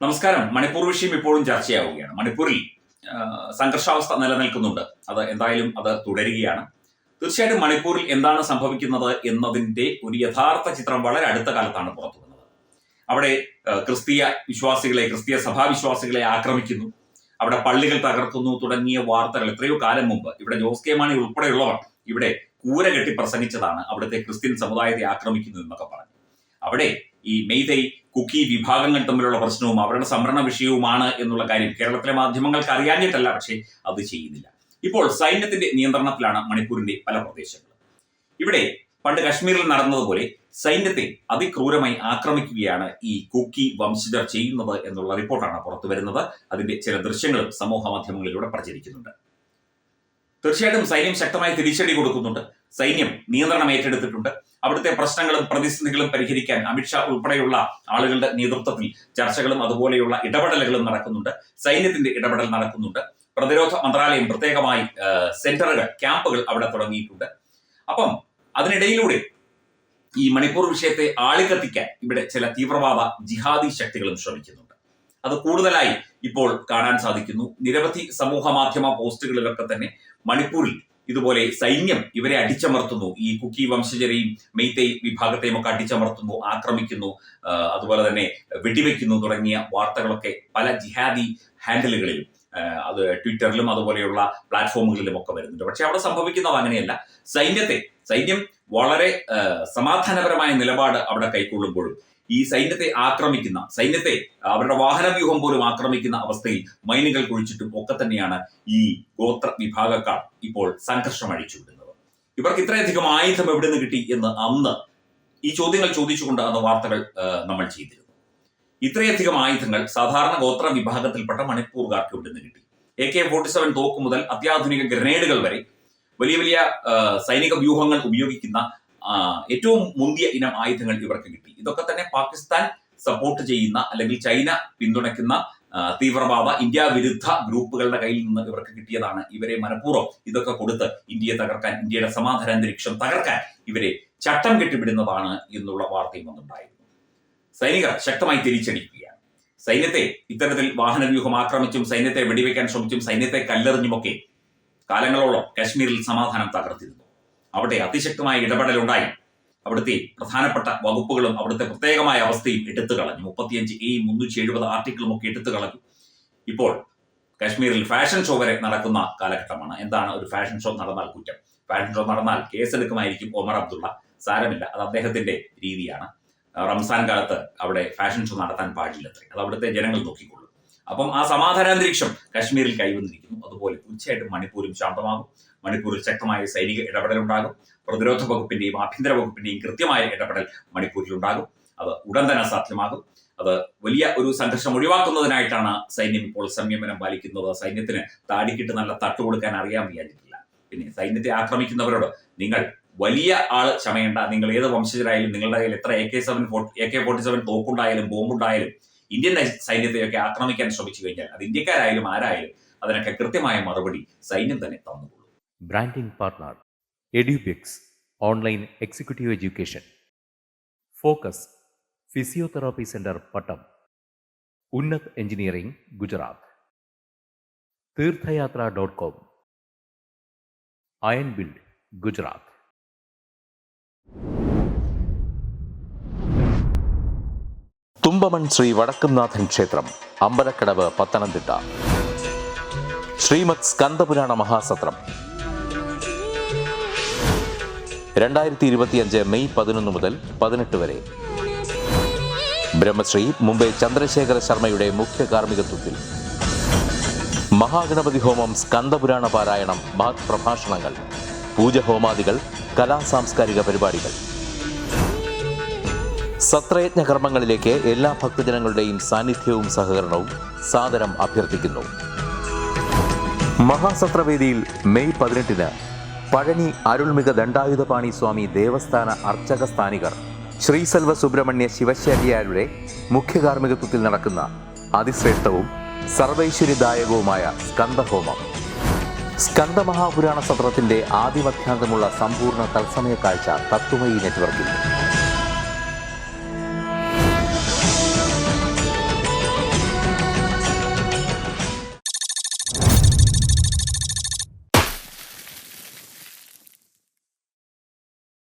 നമസ്കാരം. മണിപ്പൂർ വിഷയം ഇപ്പോഴും ചർച്ചയാവുകയാണ്. മണിപ്പൂരിൽ സംഘർഷാവസ്ഥ നിലനിൽക്കുന്നുണ്ട്. എന്തായാലും അത് തുടരുകയാണ്. തീർച്ചയായിട്ടും മണിപ്പൂരിൽ എന്താണ് സംഭവിക്കുന്നത് എന്നതിന്റെ ഒരു യഥാർത്ഥ ചിത്രം വളരെ അടുത്ത കാലത്താണ് പുറത്തു വന്നത്. അവിടെ ക്രിസ്തീയ സഭാവിശ്വാസികളെ ആക്രമിക്കുന്നു, അവിടെ പള്ളികൾ തകർക്കുന്നു തുടങ്ങിയ വാർത്തകൾ എത്രയോ കാലം മുമ്പ് ഇവിടെ ജോസ് കെ മാണി ഉൾപ്പെടെയുള്ളവർ ഇവിടെ കൂര കെട്ടി പ്രസംഗിച്ചതാണ്. അവിടുത്തെ ക്രിസ്ത്യൻ സമുദായത്തെ ആക്രമിക്കുന്നു എന്നൊക്കെ പറഞ്ഞു. അവിടെ ഈ മെയ്തൈ കുക്കി വിഭാഗങ്ങൾ തമ്മിലുള്ള പ്രശ്നവും അവരുടെ സംവരണ വിഷയവുമാണ് എന്നുള്ള കാര്യം കേരളത്തിലെ മാധ്യമങ്ങൾക്ക് അറിയാഞ്ഞിട്ടല്ല, പക്ഷേ അത് ചെയ്യുന്നില്ല. ഇപ്പോൾ സൈന്യത്തിന്റെ നിയന്ത്രണത്തിലാണ് മണിപ്പൂരിന്റെ പല പ്രദേശങ്ങളും. ഇവിടെ പണ്ട് കശ്മീരിൽ നടന്നതുപോലെ സൈന്യത്തെ അതിക്രൂരമായി ആക്രമിക്കുകയാണ് ഈ കുക്കി വംശജർ ചെയ്യുന്നത് എന്നുള്ള റിപ്പോർട്ടാണ് പുറത്തു വരുന്നത്. അതിന്റെ ചില ദൃശ്യങ്ങളും സമൂഹ മാധ്യമങ്ങളിലൂടെ പ്രചരിക്കുന്നുണ്ട്. തീർച്ചയായിട്ടും സൈന്യം ശക്തമായി തിരിച്ചടി കൊടുക്കുന്നുണ്ട്. സൈന്യം നിയന്ത്രണം ഏറ്റെടുത്തിട്ടുണ്ട്. അവിടുത്തെ പ്രശ്നങ്ങളും പ്രതിസന്ധികളും പരിഹരിക്കാൻ അമിത്ഷാ ഉൾപ്പെടെയുള്ള ആളുകളുടെ നേതൃത്വത്തിൽ ചർച്ചകളും അതുപോലെയുള്ള ഇടപെടലുകളും നടക്കുന്നുണ്ട്. സൈന്യത്തിന്റെ ഇടപെടൽ നടക്കുന്നുണ്ട്. പ്രതിരോധ മന്ത്രാലയം പ്രത്യേകമായി ക്യാമ്പുകൾ അവിടെ തുടങ്ങിയിട്ടുണ്ട്. അപ്പം അതിനിടയിലൂടെ ഈ മണിപ്പൂർ വിഷയത്തെ ആളിക്കത്തിക്കാൻ ഇവിടെ ചില തീവ്രവാദ ജിഹാദി ശക്തികളും ശ്രമിക്കുന്നുണ്ട്. അത് കൂടുതലായി ഇപ്പോൾ കാണാൻ സാധിക്കുന്നു. നിരവധി സമൂഹ മാധ്യമ പോസ്റ്റുകളിലൊക്കെ തന്നെ മണിപ്പൂരിൽ ഇതുപോലെ സൈന്യം ഇവരെ അടിച്ചമർത്തുന്നു, ഈ കുക്കി വംശജരെയും മെയ്തൈ വിഭാഗത്തെയും ഒക്കെ അടിച്ചമർത്തുന്നു, ആക്രമിക്കുന്നു, അതുപോലെ തന്നെ വെടിവെക്കുന്നു തുടങ്ങിയ വാർത്തകളൊക്കെ പല ജിഹാദി ഹാൻഡിലുകളിലും അത് ട്വിറ്ററിലും അതുപോലെയുള്ള പ്ലാറ്റ്ഫോമുകളിലും ഒക്കെ വരുന്നുണ്ട്. പക്ഷെ അവിടെ സംഭവിക്കുന്നത് അങ്ങനെയല്ല. സൈന്യം വളരെ സമാധാനപരമായ നിലപാട് അവിടെ കൈക്കൊള്ളുമ്പോഴും ഈ സൈന്യത്തെ അവരുടെ വാഹനവ്യൂഹം പോലും ആക്രമിക്കുന്ന അവസ്ഥയിൽ മൈനുകൾ കുഴിച്ചിട്ടും ഒക്കെ തന്നെയാണ് ഈ ഗോത്ര വിഭാഗക്കാർ ഇപ്പോൾ സംഘർഷം അഴിച്ചുവിടുന്നത്. ഇവർക്ക് ഇത്രയധികം ആയുധം എവിടെ നിന്ന് കിട്ടി എന്ന് അന്ന് ഈ ചോദ്യങ്ങൾ ചോദിച്ചുകൊണ്ട് അന്ന് വാർത്തകൾ നമ്മൾ ചെയ്തിരുന്നു. ഇത്രയധികം ആയുധങ്ങൾ സാധാരണ ഗോത്ര വിഭാഗത്തിൽപ്പെട്ട മണിപ്പൂർകാർക്ക് എവിടെ നിന്ന് കിട്ടി? AK-47 തോക്ക് മുതൽ അത്യാധുനിക ഗ്രനേഡുകൾ വരെ വലിയ വലിയ സൈനിക വ്യൂഹങ്ങൾ ഉപയോഗിക്കുന്ന ഏറ്റവും മുന്തിയ ഇനം ആയുധങ്ങൾ ഇവർക്ക് കിട്ടി. ഇതൊക്കെ തന്നെ പാകിസ്ഥാൻ സപ്പോർട്ട് ചെയ്യുന്ന അല്ലെങ്കിൽ ചൈന പിന്തുണയ്ക്കുന്ന തീവ്രവാദ ഇന്ത്യ വിരുദ്ധ ഗ്രൂപ്പുകളുടെ കയ്യിൽ നിന്ന് ഇവർക്ക് കിട്ടിയതാണ്. ഇവരെ മനഃപൂർവ്വം ഇതൊക്കെ കൊടുത്ത് ഇന്ത്യയെ തകർക്കാൻ, ഇന്ത്യയുടെ സമാധാനാന്തരീക്ഷം തകർക്കാൻ ഇവരെ ചട്ടം കെട്ടിവിടുന്നതാണ് എന്നുള്ള വാർത്തയും വന്നുണ്ടായിരുന്നു. സൈനികർ ശക്തമായി തിരിച്ചടിക്കുകയാണ്. സൈന്യത്തെ ഇത്തരത്തിൽ വാഹനവ്യൂഹം ആക്രമിച്ചും സൈന്യത്തെ വെടിവെക്കാൻ ശ്രമിച്ചും സൈന്യത്തെ കല്ലെറിഞ്ഞുമൊക്കെ കാലങ്ങളോളം കാശ്മീരിൽ സമാധാനം തകർത്തിരുന്നു. അവിടെ അതിശക്തമായ ഇടപെടലുണ്ടായി. അവിടുത്തെ പ്രധാനപ്പെട്ട വകുപ്പുകളും അവിടുത്തെ പ്രത്യേകമായ അവസ്ഥയും എടുത്തു കളഞ്ഞു. 35A 370 ആർട്ടിക്കിളും ഒക്കെ എടുത്തു കളഞ്ഞു. ഇപ്പോൾ കാശ്മീരിൽ ഫാഷൻ ഷോ വരെ നടക്കുന്ന കാലഘട്ടമാണ്. എന്താണ് ഒരു ഫാഷൻ ഷോ നടന്നാൽ കുറ്റം? ഫാഷൻ ഷോ നടന്നാൽ കേസെടുക്കുമായിരിക്കും ഒമർ അബ്ദുള്ള. സാരമില്ല, അത് അദ്ദേഹത്തിന്റെ രീതിയാണ്. റംസാൻ കാലത്ത് അവിടെ ഫാഷൻ ഷോ നടത്താൻ പാടില്ലത്രേ. അത് അവിടുത്തെ ജനങ്ങൾ നോക്കിക്കൊള്ളും. അപ്പം ആ സമാധാനാന്തരീക്ഷം കാശ്മീരിൽ കൈവന്നിരിക്കുന്നു. അതുപോലെ തീർച്ചയായിട്ടും മണിപ്പൂരും ശാന്തമാകും. മണിപ്പൂരിൽ ശക്തമായ സൈനിക ഇടപെടലുണ്ടാകും. പ്രതിരോധ വകുപ്പിന്റെയും ആഭ്യന്തര വകുപ്പിന്റെയും കൃത്യമായ ഇടപെടൽ മണിപ്പൂരിലുണ്ടാകും. അത് ഉടൻ തന്നെ സാധ്യമാകും. അത് വലിയ ഒരു സംഘർഷം ഒഴിവാക്കുന്നതിനായിട്ടാണ് സൈന്യം ഇപ്പോൾ സംയമനം പാലിക്കുന്നത്. സൈന്യത്തിന് താടിക്കിട്ട് നല്ല തട്ടുകൊടുക്കാൻ അറിയാൻ വയ്യാഞ്ഞിട്ടില്ല. പിന്നെ സൈന്യത്തെ ആക്രമിക്കുന്നവരോട് നിങ്ങൾ വലിയ ആള് ക്ഷമയേണ്ട, നിങ്ങൾ ഏത് വംശജരായാലും നിങ്ങളുടെ കയ്യിൽ എത്ര AK-47 തോക്കുണ്ടായാലും ബോംബുണ്ടായാലും ഇന്ത്യൻ സൈന്യത്തെയൊക്കെ ആക്രമിക്കാൻ ശ്രമിച്ചു കഴിഞ്ഞാൽ അത് ഇന്ത്യക്കാരായാലും ആരായാലും അതിനൊക്കെ കൃത്യമായ മറുപടി സൈന്യം തന്നെ തന്നുകൊള്ളും. ബ്രാൻഡിംഗ് പാർട്ണർ എഡ്യൂബിക്സ് online executive education, focus physiotherapy centre Pattom, Unnath engineering Gujarat, തീർത്ഥയാത്ര.com, അയൺ ബിൽഡ് ഗുജറാത്ത്. തുമ്പമൺ ശ്രീ വടക്കുംനാഥൻ ക്ഷേത്രം, അമ്പലക്കടവ്, പത്തനംതിട്ട. ശ്രീമദ് സ്കന്ദപുരാണ മഹാസത്രം 2025 മെയ് 11 മുതൽ 18 വരെ. ബ്രഹ്മശ്രീ മുംബൈ ചന്ദ്രശേഖര ശർമ്മയുടെ മുഖ്യ കാർമ്മികത്വത്തിൽ മഹാഗണപതി ഹോമം, സ്കന്ദപുരാണ പാരായണം, മഹത് പ്രഭാഷണങ്ങൾ, പൂജഹോമാദികൾ, കലാസാംസ്കാരിക പരിപാടികൾ. സത്രയജ്ഞ കർമ്മങ്ങളിലേക്ക് എല്ലാ ഭക്തജനങ്ങളുടെയും സാന്നിധ്യവും സഹകരണവും സാദരം അഭ്യർത്ഥിക്കുന്നു. മഹാസത്രവേദിയിൽ മെയ് 18 പഴനി അരുൾമിക ദണ്ഡായുധപാണി സ്വാമി ദേവസ്ഥാന അർച്ചക സ്ഥാനികർ ശ്രീസെൽവ സുബ്രഹ്മണ്യ ശിവശാരിയാരുടെ മുഖ്യ കാർമ്മികത്വത്തിൽ നടക്കുന്ന അതിശ്രേഷ്ഠവും സർവൈശ്വര്യദായകവുമായ സ്കന്ദഹോമം. സ്കന്ദമഹാപുരാണ സത്രത്തിന്റെ ആദിമധ്യാന്തമുള്ള സമ്പൂർണ്ണ തത്സമയ കാഴ്ച തത്വമയി നെറ്റ്വർക്കിൽ.